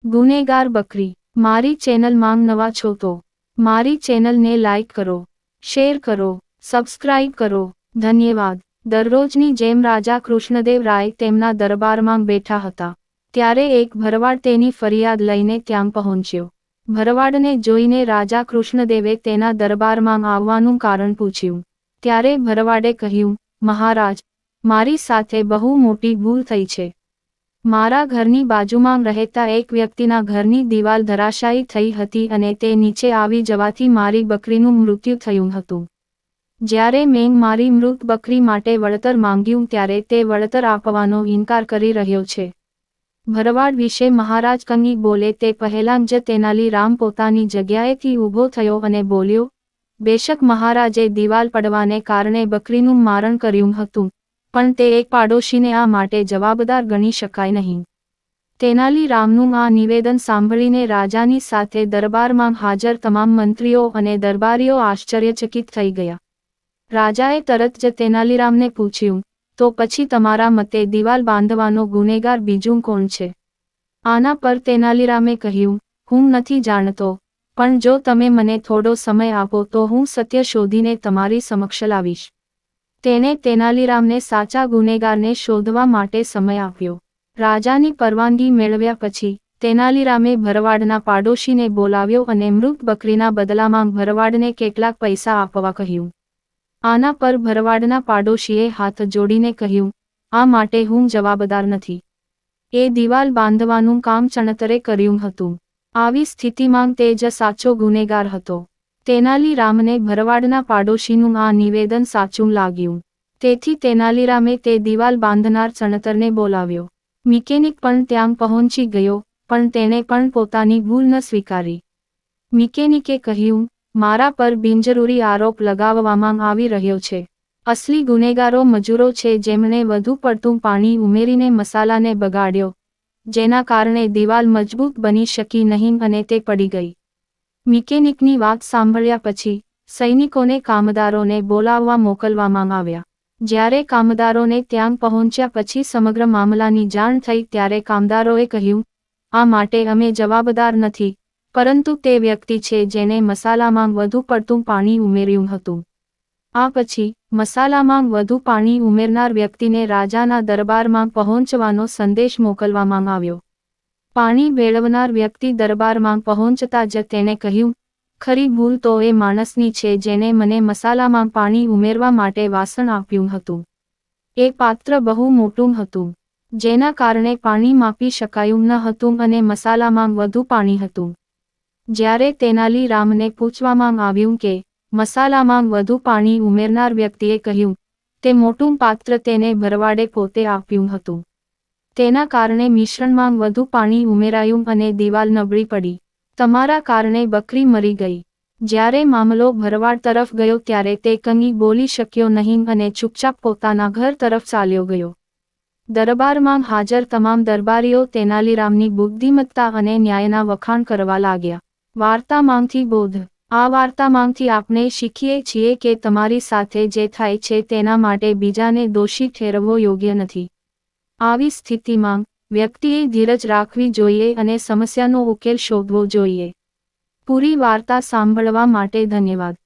ગુનેગાર બકરી। મારી ચેનલમાં નવા છો તો મારી ચેનલને લાઈક કરો, શેર કરો, સબસ્ક્રાઇબ કરો। ધન્યવાદ। દરરોજની જેમ રાજા કૃષ્ણદેવ રાય તેમના દરબારમાં બેઠા હતા ત્યારે એક ભરવાડ તેની ફરિયાદ લઈને ત્યાં પહોંચ્યો। ભરવાડને જોઈને રાજા કૃષ્ણદેવે તેના દરબારમાં આવવાનું કારણ પૂછ્યું ત્યારે ભરવાડે કહ્યું, મહારાજ, મારી સાથે બહુ મોટી ભૂલ થઈ છે। મારા ઘરની બાજુમાં રહેતા એક વ્યક્તિના ઘરની દિવાલ ધરાશાયી થઈ હતી અને તે નીચે આવી જવાથી મારી બકરીનું મૃત્યુ થયું હતું। જ્યારે મેં મારી મૃત બકરી માટે વળતર માંગ્યું ત્યારે તે વળતર આપવાનો ઇનકાર કરી રહ્યો છે। ભરવાડ વિશે મહારાજ કંઈ બોલે તે પહેલાં જ તેનાલી રામ પોતાની જગ્યાએથી ઊભો થયો અને બોલ્યો, બેશક મહારાજે દિવાલ પડવાને કારણે બકરીનું મારણ કર્યું હતું, પણ તે એક પાડોશીને આ માટે જવાબદાર ગણી શકાય નહીં। તેનાલી રામનું આ નિવેદન સાંભળીને રાજાની સાથે દરબારમાં હાજર તમામ મંત્રીઓ અને દરબારીઓ આશ્ચર્યચકિત થઈ ગયા। રાજાએ તરત જ તેનાલીરામને પૂછ્યું, તો પછી તમારા મતે દિવાલ બાંધવાનો ગુનેગાર બીજું કોણ છે? આના પર તેનાલીરામે કહ્યું, હું નથી જાણતો, પણ જો તમે મને થોડો સમય આપો તો હું સત્ય શોધીને તમારી સમક્ષ લાવીશ। તેણે તેનાલીરામને સાચા ગુનેગારને શોધવા માટે સમય આપ્યો। રાજાની પરવાનગી મેળવ્યા પછી તેનાલીરામે ભરવાડના પાડોશીને બોલાવ્યો અને મૃત બકરીના બદલામાં ભરવાડને કેટલાક પૈસા આપવા કહ્યું। આના પર ભરવાડના પાડોશીએ હાથ જોડીને કહ્યું, આ માટે હું જવાબદાર નથી। એ દિવાલ બાંધવાનું કામ ચણતરે કર્યું હતું। આવી સ્થિતિમાં તે જ સાચો ગુનેગાર હતો। તેનાલીરામને ભરવાડના પાડોશીનું આ નિવેદન સાચું લાગ્યું, તેથી તેનાલીરામે તે દિવાલ બાંધનાર ચણતરને બોલાવ્યો। મિકેનિક પણ ત્યાં પહોંચી ગયો, પણ તેણે પણ પોતાની ભૂલ ન સ્વીકારી। મિકેનિકે કહ્યું, મારા પર બિનજરૂરી આરોપ લગાવવામાં આવી રહ્યો છે। અસલી ગુનેગારો મજૂરો છે જેમણે વધુ પડતું પાણી ઉમેરીને મસાલાને બગાડ્યો, જેના કારણે દિવાલ મજબૂત બની શકી નહીં અને તે પડી ગઈ। મિકેનિકની વાત સાંભળ્યા પછી સૈનિકોને કામદારોને બોલાવવા મોકલવામાં આવ્યા। જ્યારે કામદારોને ત્યાં પહોંચ્યા પછી સમગ્ર મામલાની જાણ થઈ ત્યારે કામદારોએ કહ્યું, આ માટે અમે જવાબદાર નથી, પરંતુ તે વ્યક્તિ છે જેણે મસાલામાં વધુ પડતું પાણી ઉમેર્યું હતું। આ પછી મસાલામાં વધુ પાણી ઉમેરનાર વ્યક્તિને રાજાના દરબારમાં પહોંચવાનો સંદેશ મોકલવામાં આવ્યો। પાણી ભેળવનાર વ્યક્તિ દરબારમાં પહોંચતા જ તેણે કહ્યું, ખરી ભૂલ તો એ માણસની છે જેને મને મસાલામાં પાણી ઉમેરવા માટે વાસણ આપ્યું હતું। એ પાત્ર બહુ મોટું હતું, જેના કારણે પાણી માપી શકાયું ન હતું અને મસાલામાં વધુ પાણી હતું। જ્યારે તેનાલીરામને પૂછવામાં આવ્યું કે મસાલામાં વધુ પાણી ઉમેરનાર વ્યક્તિએ કહ્યું, તે મોટું પાત્ર તેને ભરવાડે પોતે આપ્યું હતું। તેના કારણે મિશ્રણમાં વધુ પાણી ઉમેરાયું અને દિવાલ નબળી પડી। તમારા કારણે બકરી મરી ગઈ। જ્યારે મામલો ભરવાડ તરફ ગયો ત્યારે તે કંઈ બોલી શક્યો નહીં અને ચૂપચાપ પોતાના ઘર તરફ ચાલ્યો ગયો। દરબારમાં હાજર તમામ દરબારીઓ તેનાલીરામની બુદ્ધિમત્તા અને ન્યાયના વખાણ કરવા લાગ્યા। વાર્તામાંથી બોધ। આ વાર્તામાંથી આપણે શીખીએ છીએ કે તમારી સાથે જે થાય છે તેના માટે બીજાને દોષી ઠેરવવો યોગ્ય નથી। આવી સ્થિતિમાં વ્યક્તિએ ધીરજ રાખવી જોઈએ અને સમસ્યાનો ઉકેલ શોધવો જોઈએ। પૂરી વાર્તા સાંભળવા માટે ધન્યવાદ।